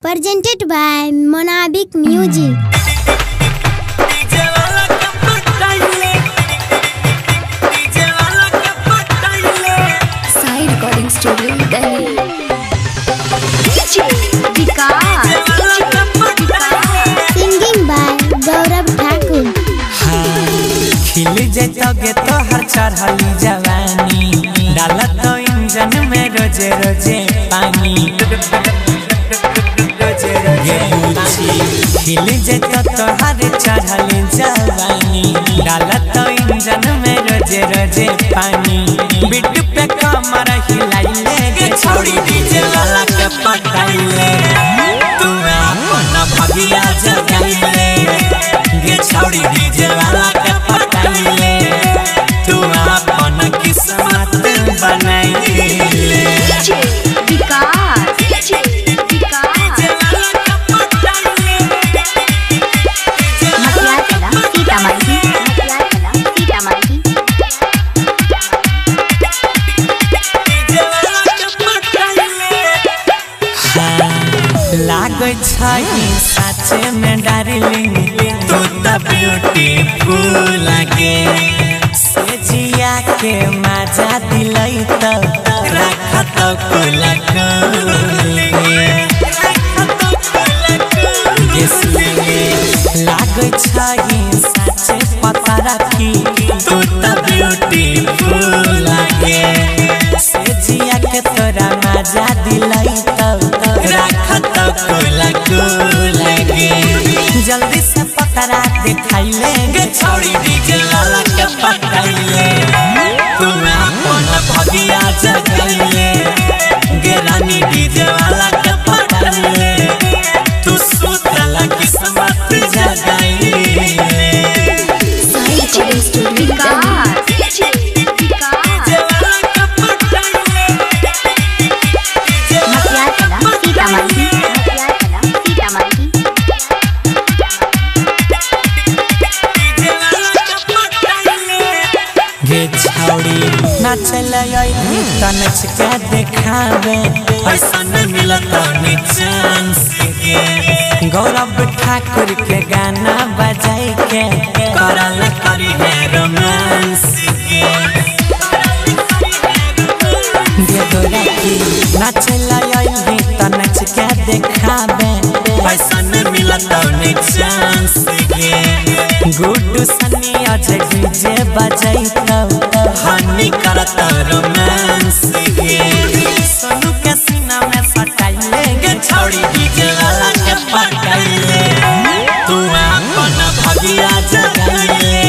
presented by Monabic Music. Sai Recording Studio, Delhi. Singing by Gaurav Thakur. खिल जैतोगे तो हर चढ़ली जवानी डालत तो इंजन में रोजे रोजे पानी खिल जैतो तो हर चढ़ली जवानी डालत तो इंजन में रोजे रोजे पानी बिट्टू पे कमर हिलाइले गे छोड़ी डीजे वाला के पटाइले तू अपना भगिया जगाइले गे छोड़ी डीजे वाला के पटाइले तू अपना किस्मत बनाइले लागै छै साचे में डार्लिंग तू त ब्यूटीफुल लागे सेजिया के मजा दिलै त रखत कुला लागै छै साचे पता रखी तू त ब्यूटीफुल लागे सेजिया के तोरा मजा दिलै त रखत लगे जल्दी से पकड़ा दिखाइले गे छोड़ी डीजे वाला के पटाइले तू अपन भगिया जगाइले गे रानी डीजे वाला के पटाइले तू सुतला किस्मत जगाइले Sai Recording Studio, Delhi. गे छौड़ी नाचल तनच के देखावे ऐसा नहीं मिलता चांस के गौरव ठाकुर के गाना बजाई के करल करी है रोमांस गे गोरखी नाचल तनच के देखावे ऐसा नहीं मिलता चांस के गुड्डू सनी आज डीजे बजाइतो हनी करत रोमांस गे सोनू के सीना में सटाइले गे छोड़ी डीजे वाला के पटाइले तू अपन भगिया जगाइले